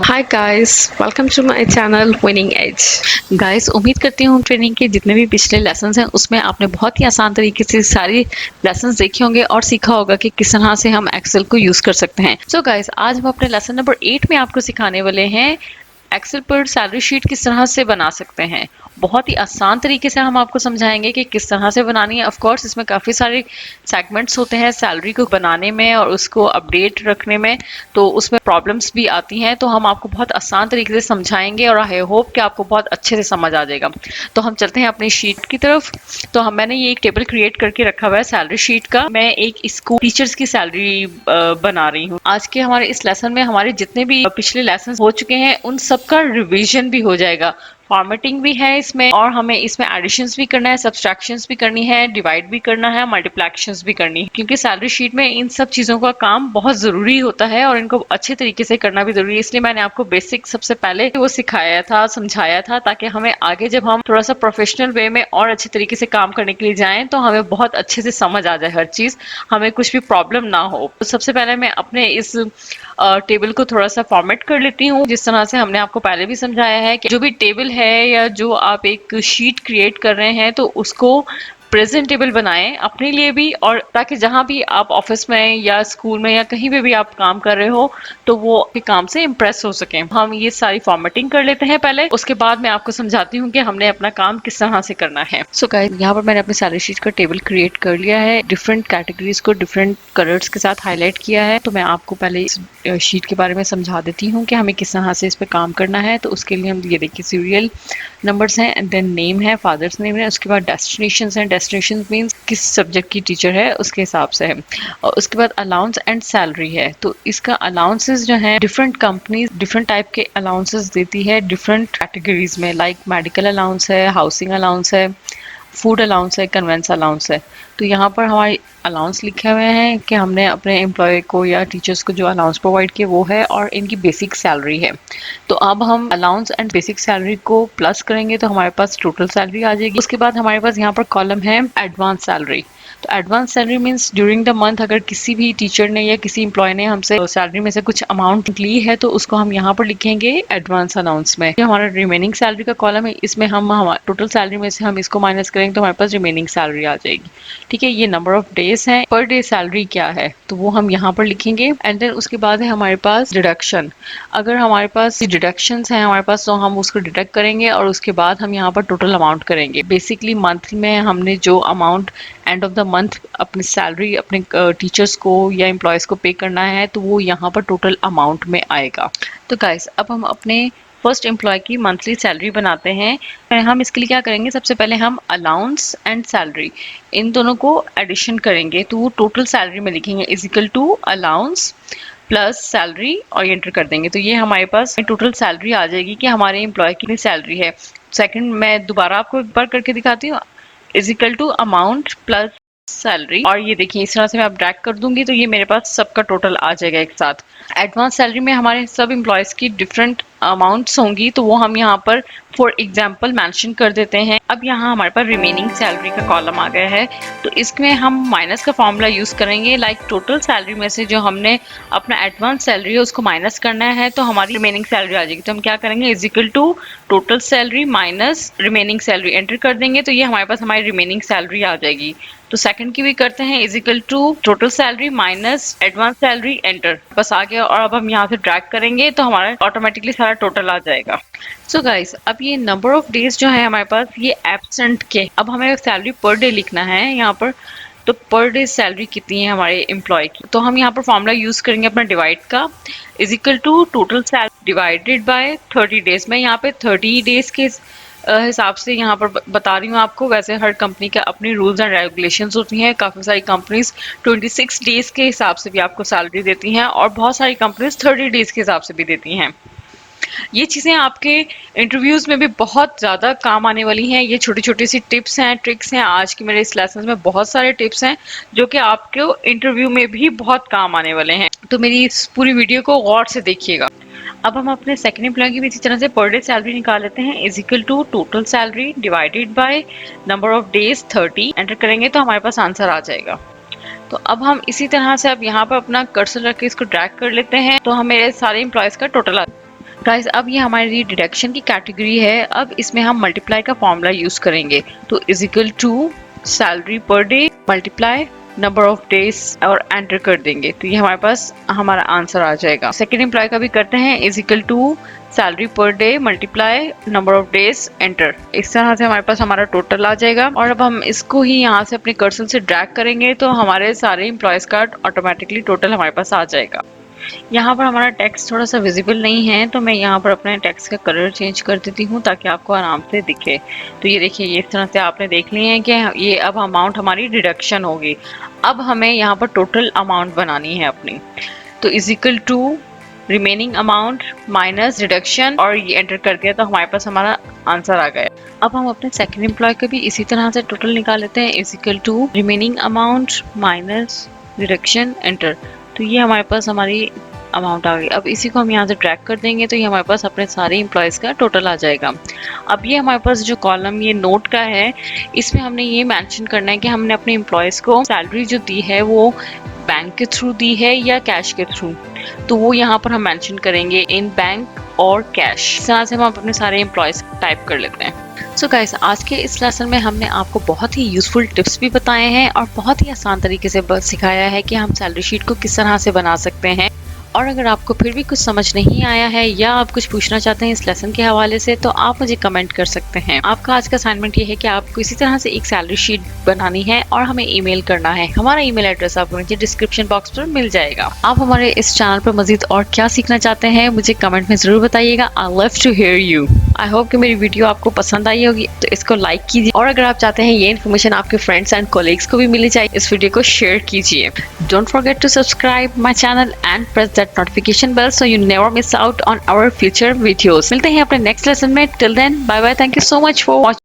Hi guys, welcome to my channel winning edge. Guys, उम्मीद करती हूँ ट्रेनिंग के जितने भी पिछले लेसन्स हैं उसमें आपने बहुत ही आसान तरीके से सारी लेसन्स देखे होंगे और सीखा होगा कि किस तरह से हम एक्सेल को यूज कर सकते हैं। सो गाइस, आज हम अपने लेसन नंबर 8 में आपको सिखाने वाले हैं एक्सेल पर सैलरी शीट किस तरह से बना सकते हैं। बहुत ही आसान तरीके से हम आपको समझाएंगे कि किस तरह से बनानी है। ऑफ कोर्स इसमें काफ़ी सारे सेगमेंट्स होते हैं सैलरी को बनाने में और उसको अपडेट रखने में, तो उसमें प्रॉब्लम्स भी आती हैं। तो हम आपको बहुत आसान तरीके से समझाएंगे और आई होप कि आपको बहुत अच्छे से समझ आ जाएगा। तो हम चलते हैं अपनी शीट की तरफ। तो मैंने ये एक टेबल क्रिएट करके रखा हुआ है सैलरी शीट का। मैं एक स्कूल टीचर्स की सैलरी बना रही हूँ। आज के हमारे इस लेसन में हमारे जितने भी पिछले लेसन हो चुके हैं उन सबका रिवीजन भी हो जाएगा। फॉर्मेटिंग भी है इसमें और हमें इसमें एडिशंस भी करना है, सब्सट्रैक्शंस भी करनी है, डिवाइड भी करना है, मल्टीप्लिकेशंस भी करनी है, क्योंकि सैलरी शीट में इन सब चीज़ों का काम बहुत ज़रूरी होता है और इनको अच्छे तरीके से करना भी ज़रूरी है। इसलिए मैंने आपको बेसिक सबसे पहले वो सिखाया था, समझाया था, ताकि हमें आगे जब हम थोड़ा सा प्रोफेशनल वे में और अच्छे तरीके से काम करने के लिए जाएं तो हमें बहुत अच्छे से समझ आ जाए हर चीज़, हमें कुछ भी प्रॉब्लम ना हो। तो सबसे पहले मैं अपने इस टेबल को थोड़ा सा फॉर्मेट कर लेती हूँ, जिस तरह से हमने आपको पहले भी समझाया है कि जो भी टेबल है या जो आप एक शीट क्रिएट कर रहे हैं तो उसको प्रेजेंटेबल बनाएं अपने लिए भी, और ताकि जहां भी आप ऑफिस में या स्कूल में या कहीं पे भी आप काम कर रहे हो तो वो आपके काम से इम्प्रेस हो सके। हम ये सारी फॉर्मेटिंग कर लेते हैं पहले, उसके बाद मैं आपको समझाती हूँ कि हमने अपना काम किस तरह से करना है। सो गाइस, यहाँ पर मैंने अपनी सैलरी शीट का टेबल क्रिएट कर लिया है। डिफरेंट कैटेगरीज को डिफरेंट कलर्स के साथ हाईलाइट किया है। तो मैं आपको पहले इस शीट के बारे में समझा देती हूँ कि हमें किस तरह से इस पर काम करना है। तो उसके लिए हम ये देखिए सीरियल नंबर्स हैं एंड देन नेम है, फादर्स नेम है, उसके बाद डेस्टिनेशन है, डेस्टिनेशन मीन्स किस सब्जेक्ट की टीचर है उसके हिसाब से है, और उसके बाद अलाउंस एंड सैलरी है। तो इसका अलाउंसेस जो है डिफरेंट कंपनीज डिफरेंट टाइप के अलाउंसेस देती है डिफरेंट कैटेगरीज में, लाइक मेडिकल अलाउंस है, हाउसिंग अलाउंस है, फूड अलाउंस है, कन्वेंस अलाउंस है। तो यहाँ पर हमारे अलाउंस लिखे हुए हैं कि हमने अपने एम्प्लॉय को या टीचर्स को जो अलाउंस प्रोवाइड किए वो है और इनकी बेसिक सैलरी है। तो अब हम अलाउंस एंड बेसिक सैलरी को प्लस करेंगे तो हमारे पास टोटल सैलरी आ जाएगी। उसके बाद हमारे पास यहाँ पर कॉलम है एडवांस सैलरी। तो advance salary means during the month अगर किसी भी टीचर ने या किसी एम्प्लॉय ने हमसे सैलरी में से कुछ अमाउंट ली है तो उसको हम यहाँ पर लिखेंगे एडवांस अलाउंस में। जो हमारा रिमेनिंग सैलरी का कॉलम है इसमें हम टोटल सैलरी में से हम इसको माइनस करेंगे तो हमारे पास रिमेनिंग सैलरी आ जाएगी। ठीक है, ये नंबर ऑफ डेज है। पर डे सैलरी क्या है तो वो हम यहाँ पर लिखेंगे एंड देन उसके बाद है हमारे पास डिडक्शन। अगर हमारे पास डिडक्शंस हैं हमारे पास तो हम उसको डिडक्ट करेंगे और उसके बाद हम यहाँ पर टोटल अमाउंट करेंगे। बेसिकली मंथ में हमने जो amount end of the month अपनी सैलरी अपने टीचर्स को या एम्प्लॉयज़ को पे करना है तो वो यहाँ पर टोटल अमाउंट में आएगा। तो गाइस, अब हम अपने फर्स्ट एम्प्लॉय की मंथली सैलरी बनाते हैं। हम इसके लिए क्या करेंगे, सबसे पहले हम अलाउंस एंड सैलरी इन दोनों को एडिशन करेंगे तो वो टोटल सैलरी में लिखेंगे is equal to allowance plus salary और एंटर कर देंगे। तो ये हमारे पास टोटल सैलरी आ जाएगी कि हमारे एम्प्लॉय की सैलरी है। सेकंड मैं दोबारा आपको एक बार करके दिखाती हूँ, is equal to amount plus salary, और ये देखिए इस तरह से मैं अब ड्रैग कर दूंगी तो ये मेरे पास सबका टोटल आ जाएगा एक साथ। एडवांस सैलरी में हमारे सब एम्प्लॉयज़ की डिफरेंट अमाउंट्स होंगी तो वो हम यहाँ पर फॉर एग्जांपल मेंशन कर देते हैं। अब यहाँ हमारे पास रिमेनिंग सैलरी का कॉलम आ गया है तो इसमें हम माइनस का फॉर्मूला यूज़ करेंगे। लाइक टोटल सैलरी में से जो हमने अपना एडवांस सैलरी है उसको माइनस करना है तो हमारी रिमेनिंग सैलरी आ जाएगी। तो हम क्या करेंगे, is equal to total salary minus remaining salary enter कर देंगे तो ये हमारे पास हमारी रिमेनिंग सैलरी आ जाएगी। तो सेकंड की भी करते हैं, is equal to total salary minus advance salary enter, बस आ गया। और अब हम यहाँ से ड्रैग करेंगे तो हमारा ऑटोमेटिकली सारा टोटल आ जाएगा। सो गाइस, अब ये नंबर ऑफ डेज जो है हमारे पास ये एब्सेंट के, अब हमें सैलरी पर डे लिखना है यहाँ पर। तो पर डे सैलरी कितनी है हमारे एम्प्लॉय की, तो हम यहाँ पर फॉर्मूला यूज करेंगे अपना डिवाइड का, is equal to total salary divided by 30 days. मैं यहाँ पे 30 डेज के हिसाब से यहाँ पर बता रही हूँ आपको। वैसे हर कंपनी के अपनी रूल्स एंड रेगुलेशंस होती हैं। काफ़ी सारी कंपनीज 26 डेज के हिसाब से भी आपको सैलरी देती हैं और बहुत सारी कंपनीज 30 डेज के हिसाब से भी देती हैं। ये चीज़ें आपके इंटरव्यूज़ में भी बहुत ज़्यादा काम आने वाली हैं। ये छोटी छोटी सी टिप्स हैं, ट्रिक्स हैं। आज की मेरे इस लेसन में बहुत सारे टिप्स हैं जो कि आपको इंटरव्यू में भी बहुत काम आने वाले हैं। तो मेरी इस पूरी वीडियो को गौर से देखिएगा। अब हम अपने सेकंड एम्प्लॉय की भी इसी तरह से पर डे सैलरी निकाल लेते हैं, is equal to total salary divided by number of days 30। Enter करेंगे तो हमारे पास आंसर आ जाएगा। तो अब हम इसी तरह से अब यहाँ पर अपना कर्सर रख के इसको ड्रैग कर लेते हैं, तो हमें सारे एम्प्लॉयज का टोटल आ गाइस। अब ये हमारी डिडक्शन की कैटेगरी है। अब इसमें हम मल्टीप्लाई का फॉर्मूला यूज करेंगे, तो is equal to salary per day multiply number of days और एंटर कर देंगे, तो ये हमारे पास हमारा आंसर आ जाएगा। सेकेंड एम्प्लॉय का भी करते हैं, is equal to salary per day multiply number of days enter. इस तरह से हमारे पास हमारा टोटल आ जाएगा। और अब हम इसको ही यहाँ से अपने कर्सर से ड्रैग करेंगे तो हमारे सारे एम्प्लॉयज का ऑटोमेटिकली टोटल हमारे पास आ जाएगा। यहाँ पर हमारा टेक्स्ट थोड़ा सा विजिबल नहीं है, तो मैं यहाँ पर अपने टेक्स्ट का कलर चेंज कर देती हूँ ताकि आपको आराम से दिखे। तो ये देखिए, ये इस तरह से आपने देख लिए हैं कि ये अब अमाउंट हमारी डिडक्शन होगी। अब हमें यहाँ पर टोटल अमाउंट बनानी है अपनी, तो is equal to remaining amount minus deduction, और ये एंटर कर दिया तो हमारे पास हमारा आंसर आ गया। अब हम अपने सेकंड एम्प्लॉय का भी इसी तरह से टोटल निकाल लेते हैं, is equal to remaining amount minus deduction enter. तो ये हमारे पास हमारी अमाउंट आ गई। अब इसी को हम यहाँ से ट्रैक कर देंगे तो ये हमारे पास अपने सारे एम्प्लॉयज़ का टोटल आ जाएगा। अब ये हमारे पास जो कॉलम ये नोट का है, इसमें हमने ये मेंशन करना है कि हमने अपने एम्प्लॉयज़ को सैलरी जो दी है वो बैंक के थ्रू दी है या कैश के थ्रू, तो वो यहाँ पर हम मेंशन करेंगे इन बैंक और कैश। इस तरह से हम अपने सारे एम्प्लॉयज़ टाइप कर लेते हैं। सो गाइस, आज के इस लेसन में हमने आपको बहुत ही यूजफुल टिप्स भी बताए हैं और बहुत ही आसान तरीके से सिखाया है कि हम सैलरी शीट को किस तरह से बना सकते हैं। और अगर आपको फिर भी कुछ समझ नहीं आया है या आप कुछ पूछना चाहते हैं इस लेसन के हवाले से, तो आप मुझे कमेंट कर सकते हैं। आपका आज का असाइनमेंट ये है कि आपको इसी तरह से एक सैलरी शीट बनानी है और हमें ईमेल करना है। हमारा ईमेल एड्रेस आपको नीचे डिस्क्रिप्शन बॉक्स पर मिल जाएगा। आप हमारे इस चैनल पर मजीद और क्या सीखना चाहते हैं मुझे कमेंट में जरूर बताइएगा। I love to hear you. I hope कि मेरी वीडियो आपको पसंद आई होगी, तो इसको लाइक कीजिए और अगर आप चाहते हैं ये इन्फॉर्मेशन आपके फ्रेंड्स एंड कोलीग्स को भी मिली जाए, इस वीडियो को शेयर कीजिए। Don't forget to subscribe my channel and press that notification bell so you never miss out on our future videos। मिलते हैं अपने नेक्स्ट लेसन में। Till then bye bye. Thank you so much for watching.